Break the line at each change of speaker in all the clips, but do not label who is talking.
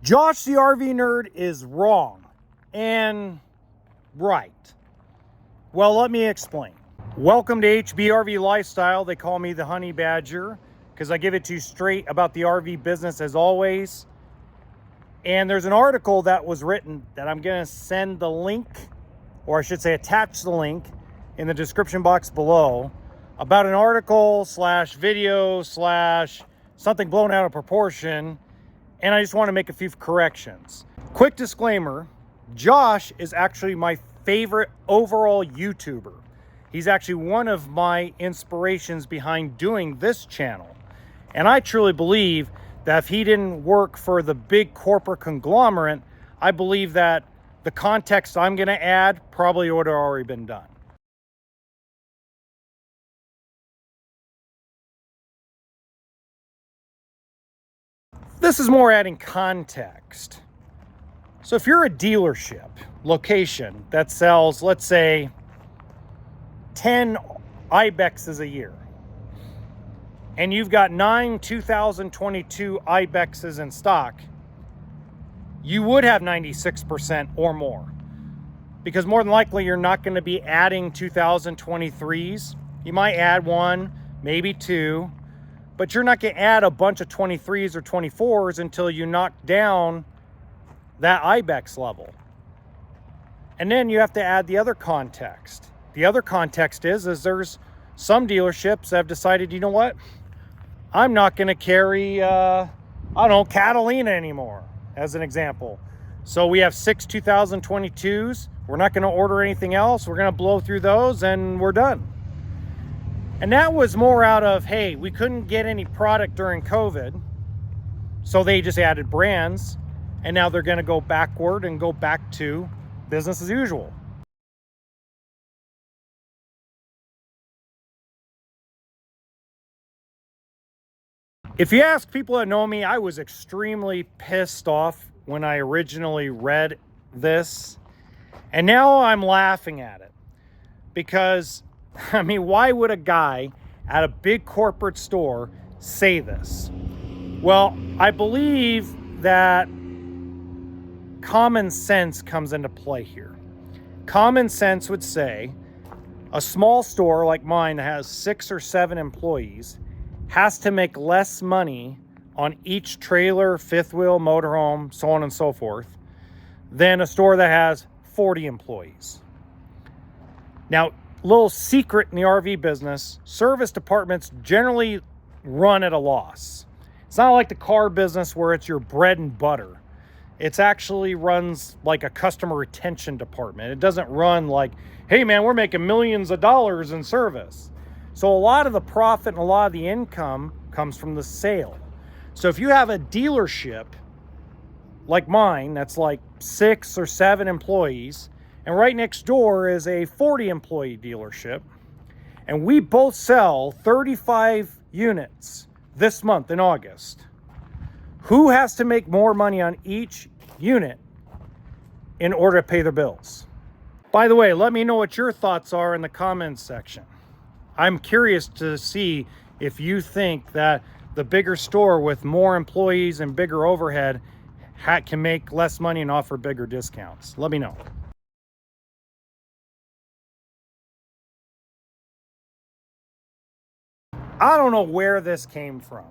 Josh the RV nerd is wrong and right. Well, let me explain. Welcome to HBRV Lifestyle. They call me the Honey Badger because I give it to you straight about the RV business as always. And there's an article that was written that I'm going to send the link, or I should say attach the link in the description box below, about an article slash video slash something blown out of proportion. And I just want to make a few corrections. Quick disclaimer, Josh is actually my favorite overall YouTuber. He's actually one of my inspirations behind doing this channel. And I truly believe that if he didn't work for the big corporate conglomerate, I believe that the context I'm going to add probably would have already been done. This is more adding context. So if you're a dealership location that sells, let's say, 10 Ibexes a year, and you've got 9 2022 Ibexes in stock, you would have 96% or more. Because more than likely, you're not going to be adding 2023s. You might add one, maybe two, but you're not going to add a bunch of 23s or 24s until you knock down that Ibex level. And then you have to add the other context. The other context is there's some dealerships that have decided, you know what? I'm not going to carry, Catalina anymore, as an example. So we have 6 2022s. We're not going to order anything else. We're going to blow through those and we're done. And that was more out of, hey, we couldn't get any product during COVID, so they just added brands, and now they're going to go backward and go back to business as usual. If you ask people that know me, I was extremely pissed off when I originally read this, and now I'm laughing at it because, I mean, why would a guy at a big corporate store say this? Well, I believe that common sense comes into play here. Common sense would say a small store like mine that has 6 or 7 employees has to make less money on each trailer, fifth wheel, motorhome, so on and so forth, than a store that has 40 employees. Now, little secret in the RV business, service departments generally run at a loss. It's not like the car business where it's your bread and butter. It's actually runs like a customer retention department. It doesn't run like, hey man, we're making millions of dollars in service. So a lot of the profit and a lot of the income comes from the sale. So if you have a dealership like mine that's like 6 or 7 employees, and right next door is a 40 employee dealership, and we both sell 35 units this month in August, who has to make more money on each unit in order to pay their bills? By the way, let me know what your thoughts are in the comments section. I'm curious to see if you think that the bigger store with more employees and bigger overhead can make less money and offer bigger discounts. Let me know. I don't know where this came from.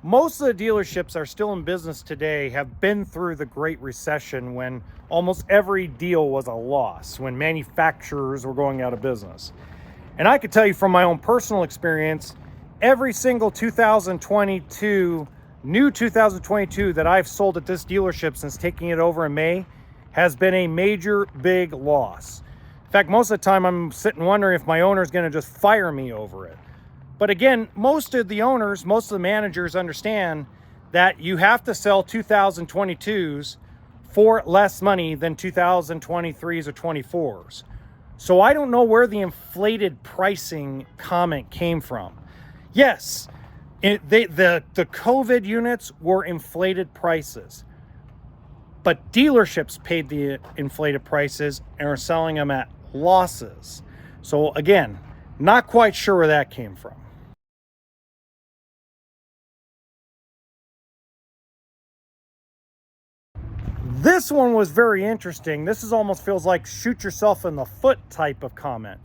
Most of the dealerships that are still in business today have been through the Great Recession, when almost every deal was a loss, when manufacturers were going out of business. And I could tell you from my own personal experience, every single 2022, new 2022 that I've sold at this dealership since taking it over in May has been a major, big loss. In fact, most of the time I'm sitting wondering if my owner is going to just fire me over it. But again, most of the owners, most of the managers understand that you have to sell 2022s for less money than 2023s or 24s. So I don't know where the inflated pricing comment came from. Yes, the COVID units were inflated prices, but dealerships paid the inflated prices and are selling them at losses. So again, not quite sure where that came from. This one was very interesting. This is almost feels like shoot yourself in the foot type of comment.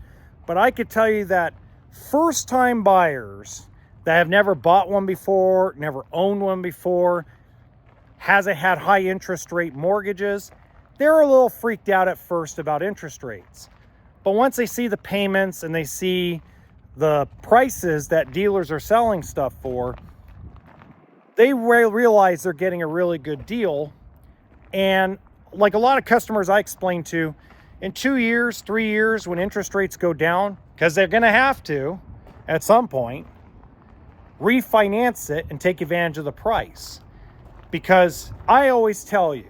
But I could tell you that first-time buyers that have never bought one before, never owned one before, hasn't had high interest rate mortgages, they're a little freaked out at first about interest rates. But once they see the payments and they see the prices that dealers are selling stuff for, they realize they're getting a really good deal. And like a lot of customers I explain to, in 2 years, 3 years, when interest rates go down, because they're going to have to at some point, refinance it and take advantage of the price. Because I always tell you,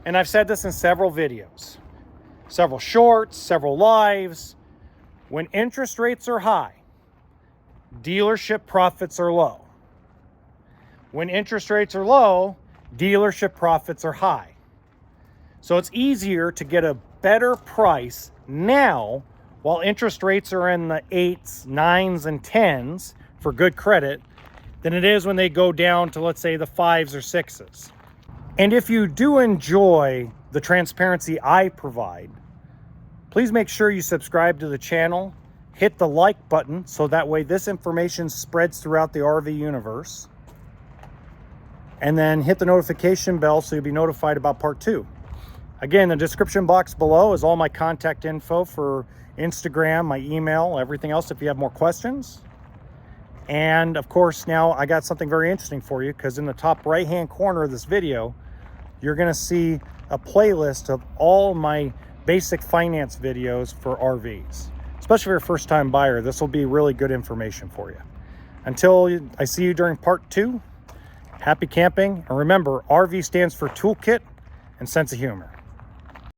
and I've said this in several videos, several shorts, several lives, when interest rates are high, dealership profits are low. When interest rates are low, dealership profits are high. So it's easier to get a better price now while interest rates are in the 8s, 9s, and 10s for good credit than it is when they go down to, let's say, the 5s or 6s. And if you do enjoy the transparency I provide, please make sure you subscribe to the channel, hit the like button so that way this information spreads throughout the RV universe, and then hit the notification bell so you'll be notified about part 2. Again, the description box below is all my contact info for Instagram, my email, everything else if you have more questions. And of course, now I got something very interesting for you, because in the top right-hand corner of this video, you're going to see a playlist of all my basic finance videos for RVs. Especially if you're a first-time buyer, this will be really good information for you. Until I see you during part 2, happy camping. And remember, RV stands for toolkit and sense of humor.